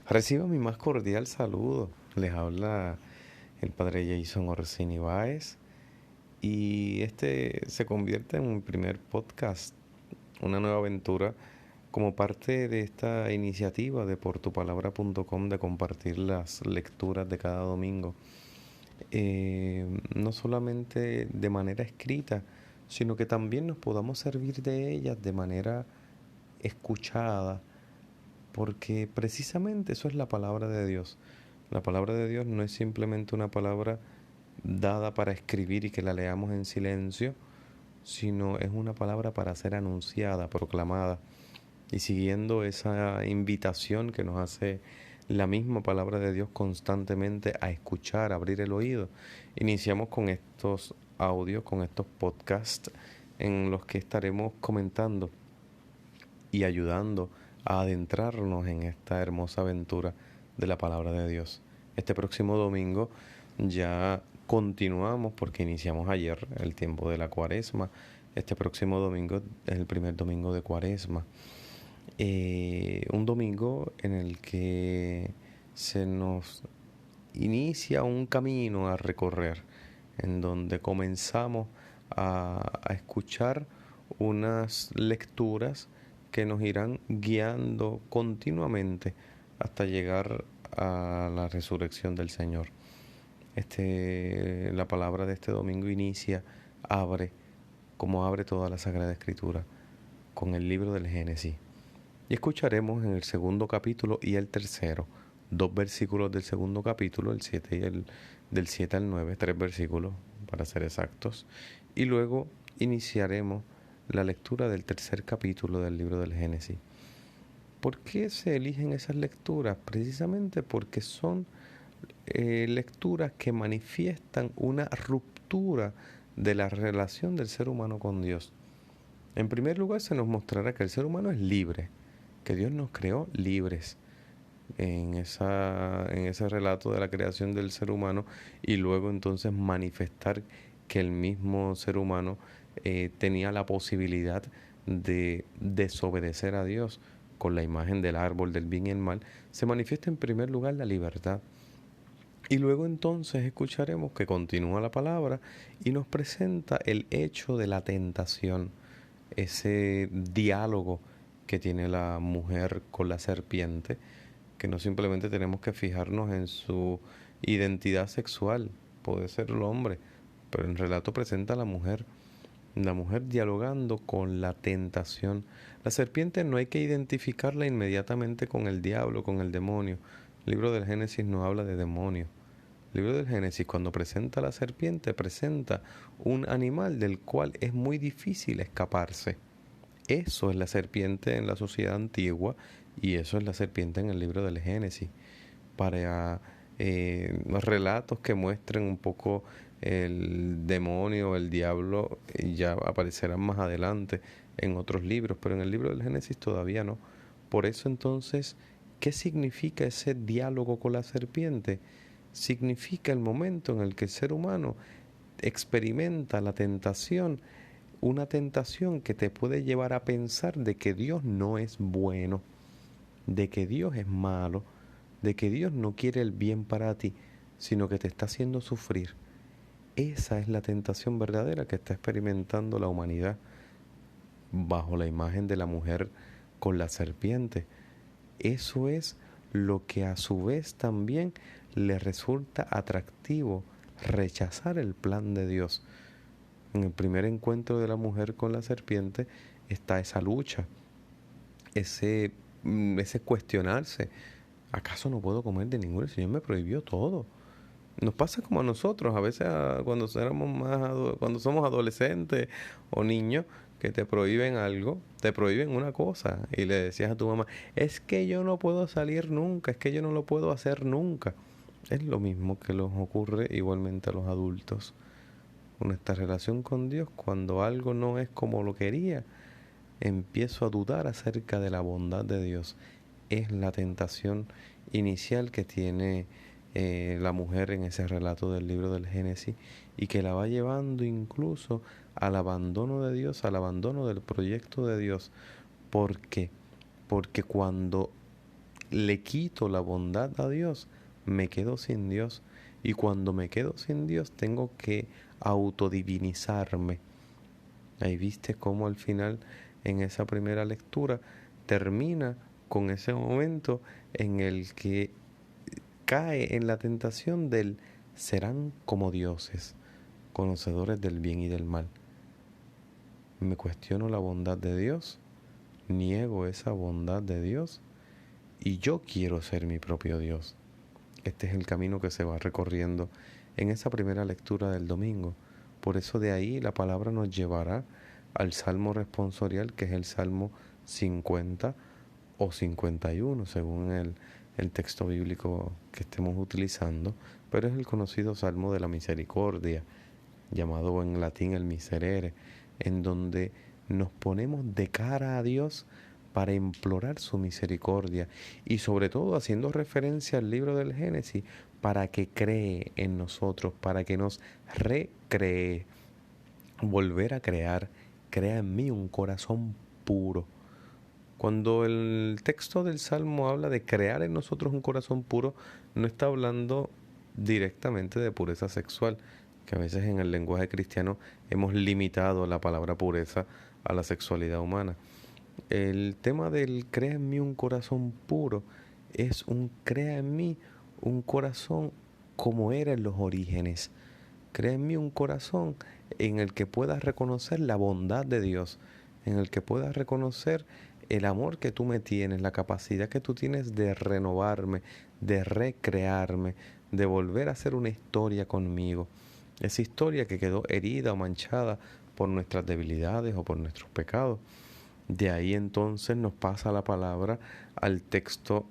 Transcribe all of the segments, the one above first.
Reciba mi más cordial saludo. Les habla el padre Jason Orsini Báez y este se convierte en mi primer podcast, una nueva aventura como parte de esta iniciativa de portupalabra.com de compartir las lecturas de cada domingo. No solamente de manera escrita, sino que también nos podamos servir de ellas de manera escuchada, porque precisamente eso es la palabra de Dios. La palabra de Dios no es simplemente una palabra dada para escribir y que la leamos en silencio, sino es una palabra para ser anunciada, proclamada. Y siguiendo esa invitación que nos hace la misma palabra de Dios constantemente a escuchar, a abrir el oído, iniciamos con estos audios, con estos podcasts en los que estaremos comentando y ayudando a adentrarnos en esta hermosa aventura de la palabra de Dios. Este próximo domingo ya continuamos porque iniciamos ayer el tiempo de la cuaresma. Este próximo domingo es el primer domingo de cuaresma. Un domingo en el que se nos inicia un camino a recorrer, en donde comenzamos a escuchar unas lecturas que nos irán guiando continuamente hasta llegar a la resurrección del Señor. La palabra de este domingo inicia, abre, como abre toda la Sagrada Escritura, con el libro del Génesis. Y escucharemos en el segundo capítulo y el tercero, dos versículos del segundo capítulo, el 7 y del 7 al 9, tres versículos para ser exactos. Y luego iniciaremos la lectura del tercer capítulo del libro del Génesis. ¿Por qué se eligen esas lecturas? Precisamente porque son lecturas que manifiestan una ruptura de la relación del ser humano con Dios. En primer lugar, se nos mostrará que el ser humano es libre, que Dios nos creó libres en ese relato de la creación del ser humano, y luego entonces manifestar que el mismo ser humano tenía la posibilidad de desobedecer a Dios con la imagen del árbol del bien y el mal. Se manifiesta en primer lugar la libertad. Y luego entonces escucharemos que continúa la palabra y nos presenta el hecho de la tentación, ese diálogo que tiene la mujer con la serpiente, que no simplemente tenemos que fijarnos en su identidad sexual, puede ser el hombre, pero en el relato presenta a la mujer dialogando con la tentación. La serpiente no hay que identificarla inmediatamente con el diablo, con el demonio. El libro del Génesis no habla de demonio. El libro del Génesis, cuando presenta a la serpiente, presenta un animal del cual es muy difícil escaparse. Eso es la serpiente en la sociedad antigua y eso es la serpiente en el libro del Génesis. Para los relatos que muestren un poco el demonio, el diablo, ya aparecerán más adelante en otros libros, pero en el libro del Génesis todavía no. Por eso entonces, ¿qué significa ese diálogo con la serpiente? Significa el momento en el que el ser humano experimenta la tentación, una tentación que te puede llevar a pensar de que Dios no es bueno, de que Dios es malo, de que Dios no quiere el bien para ti, sino que te está haciendo sufrir. Esa es la tentación verdadera que está experimentando la humanidad bajo la imagen de la mujer con la serpiente. Eso es lo que a su vez también le resulta atractivo, rechazar el plan de Dios. En el primer encuentro de la mujer con la serpiente está esa lucha, ese cuestionarse. ¿Acaso no puedo comer de ninguno? El Señor me prohibió todo. Nos pasa como a nosotros, a veces cuando cuando somos adolescentes o niños, que te prohíben algo, te prohíben una cosa y le decías a tu mamá, es que yo no puedo salir nunca, es que yo no lo puedo hacer nunca. Es lo mismo que nos ocurre igualmente a los adultos. Nuestra relación con Dios, cuando algo no es como lo quería, empiezo a dudar acerca de la bondad de Dios. Es la tentación inicial que tiene la mujer en ese relato del libro del Génesis y que la va llevando incluso al abandono de Dios, al abandono del proyecto de Dios. ¿Por qué? Porque cuando le quito la bondad a Dios, me quedo sin Dios. Y cuando me quedo sin Dios, tengo que autodivinizarme. Ahí viste cómo al final, en esa primera lectura, termina con ese momento en el que cae en la tentación del serán como dioses, conocedores del bien y del mal. Me cuestiono la bondad de Dios, niego esa bondad de Dios y yo quiero ser mi propio Dios. Este es el camino que se va recorriendo en esa primera lectura del domingo. Por eso de ahí la palabra nos llevará al Salmo responsorial, que es el Salmo 50 o 51, según el texto bíblico que estemos utilizando, pero es el conocido Salmo de la Misericordia, llamado en latín el Miserere, en donde nos ponemos de cara a Dios para implorar su misericordia y sobre todo haciendo referencia al libro del Génesis para que cree en nosotros, para que nos recree, volver a crear, crea en mí un corazón puro. Cuando el texto del Salmo habla de crear en nosotros un corazón puro, no está hablando directamente de pureza sexual, que a veces en el lenguaje cristiano hemos limitado la palabra pureza a la sexualidad humana. El tema del crea en mí un corazón puro es un crea en mí un corazón como era en los orígenes. Crea en mí un corazón en el que puedas reconocer la bondad de Dios, en el que puedas reconocer el amor que tú me tienes, la capacidad que tú tienes de renovarme, de recrearme, de volver a hacer una historia conmigo. Esa historia que quedó herida o manchada por nuestras debilidades o por nuestros pecados. De ahí entonces nos pasa la palabra al texto,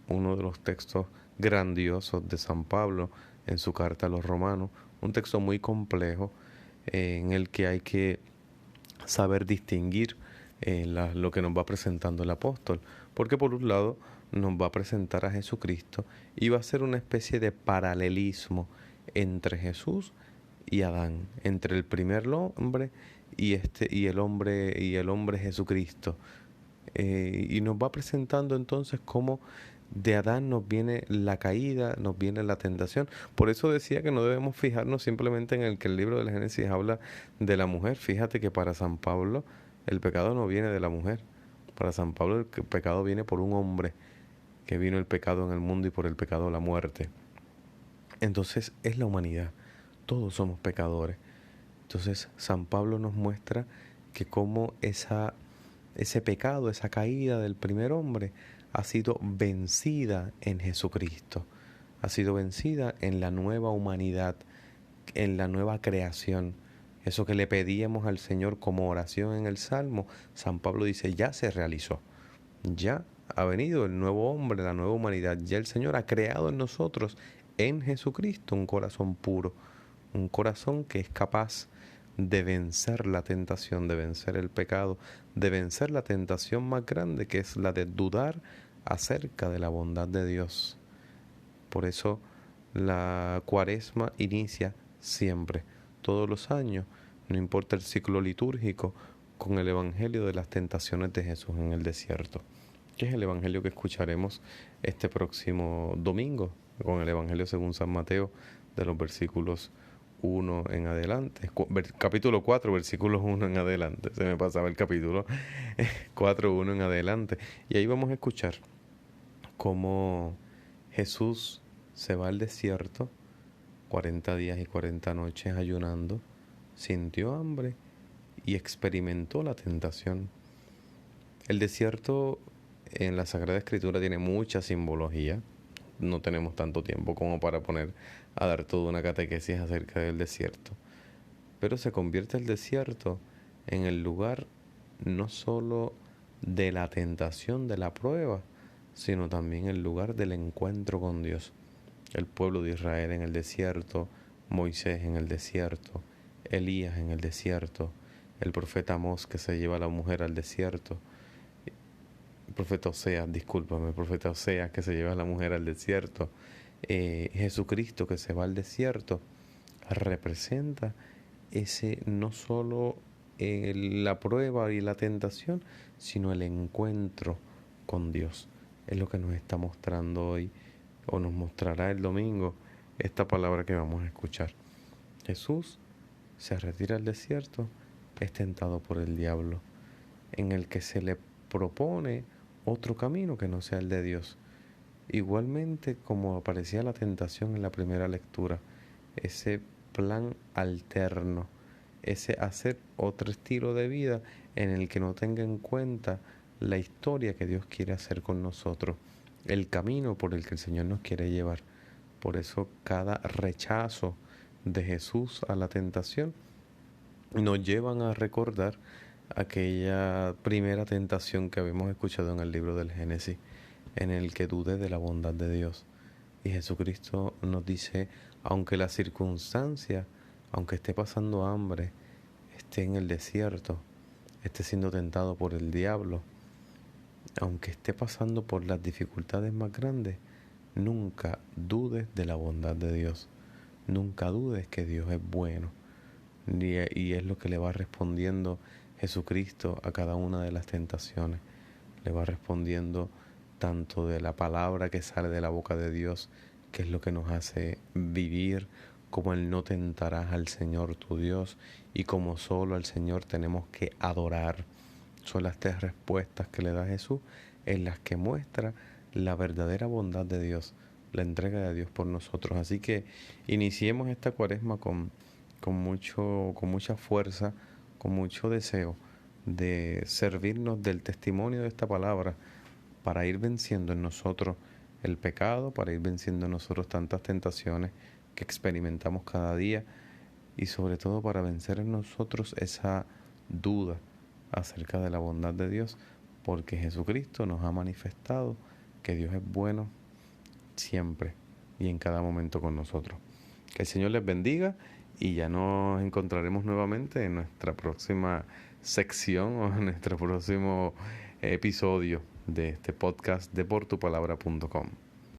uno de los textos grandiosos de San Pablo en su carta a los romanos, un texto muy complejo en el que hay que saber distinguir lo que nos va presentando el apóstol, porque por un lado nos va a presentar a Jesucristo y va a ser una especie de paralelismo entre Jesús y Adán, entre el primer hombre y el hombre Jesucristo. Y nos va presentando entonces cómo de Adán nos viene la caída, nos viene la tentación. Por eso decía que no debemos fijarnos simplemente en el que el libro del Génesis habla de la mujer. Fíjate que para San Pablo el pecado no viene de la mujer. Para San Pablo el pecado viene por un hombre, que vino el pecado en el mundo y por el pecado la muerte. Entonces es la humanidad. Todos somos pecadores. Entonces San Pablo nos muestra que cómo ese pecado, esa caída del primer hombre ha sido vencida en Jesucristo, ha sido vencida en la nueva humanidad, en la nueva creación. Eso que le pedíamos al Señor como oración en el Salmo, San Pablo dice, ya se realizó, ya ha venido el nuevo hombre, la nueva humanidad, ya el Señor ha creado en nosotros, en Jesucristo, un corazón puro, un corazón que es capaz de vencer la tentación, de vencer el pecado, de vencer la tentación más grande, que es la de dudar acerca de la bondad de Dios. Por eso la cuaresma inicia siempre, todos los años, no importa el ciclo litúrgico, con el Evangelio de las tentaciones de Jesús en el desierto, que es el Evangelio que escucharemos este próximo domingo, con el Evangelio según San Mateo, de los versículos 1 en adelante, capítulo 4, versículos 1 en adelante, se me pasaba el capítulo 4, 1 en adelante, y ahí vamos a escuchar cómo Jesús se va al desierto, 40 días y 40 noches ayunando, sintió hambre y experimentó la tentación. El desierto en la Sagrada Escritura tiene mucha simbología. No tenemos tanto tiempo como para poner a dar toda una catequesis acerca del desierto. Pero se convierte el desierto en el lugar no solo de la tentación, de la prueba, sino también el lugar del encuentro con Dios. El pueblo de Israel en el desierto, Moisés en el desierto, Elías en el desierto, el profeta Amós que se lleva a la mujer al desierto, el profeta Oseas, discúlpame, el profeta Oseas que se lleva a la mujer al desierto, Jesucristo que se va al desierto, representa ese no solo la prueba y la tentación, sino el encuentro con Dios. es lo que nos está mostrando hoy, o nos mostrará el domingo, esta palabra que vamos a escuchar. Jesús se retira al desierto, es tentado por el diablo, en el que se le propone otro camino que no sea el de Dios. Igualmente como aparecía la tentación en la primera lectura, ese plan alterno, ese hacer otro estilo de vida en el que no tenga en cuenta la historia que Dios quiere hacer con nosotros, el camino por el que el Señor nos quiere llevar. Por eso cada rechazo de Jesús a la tentación nos llevan a recordar aquella primera tentación que habíamos escuchado en el libro del Génesis, en el que dudé de la bondad de Dios. Y Jesucristo nos dice, aunque la circunstancia, aunque esté pasando hambre, esté en el desierto, esté siendo tentado por el diablo, aunque esté pasando por las dificultades más grandes, nunca dudes de la bondad de Dios. Nunca dudes que Dios es bueno. Y es lo que le va respondiendo Jesucristo a cada una de las tentaciones. Le va respondiendo tanto de la palabra que sale de la boca de Dios, que es lo que nos hace vivir, como el no tentarás al Señor tu Dios, y como solo al Señor tenemos que adorar. Son las tres respuestas que le da Jesús, en las que muestra la verdadera bondad de Dios, la entrega de Dios por nosotros. Así que iniciemos esta cuaresma con mucha fuerza, con mucho deseo de servirnos del testimonio de esta palabra para ir venciendo en nosotros el pecado, para ir venciendo en nosotros tantas tentaciones que experimentamos cada día, y sobre todo para vencer en nosotros esa duda acerca de la bondad de Dios, porque Jesucristo nos ha manifestado que Dios es bueno siempre y en cada momento con nosotros. Que el Señor les bendiga, y ya nos encontraremos nuevamente en nuestra próxima sección o en nuestro próximo episodio de este podcast de portupalabra.com.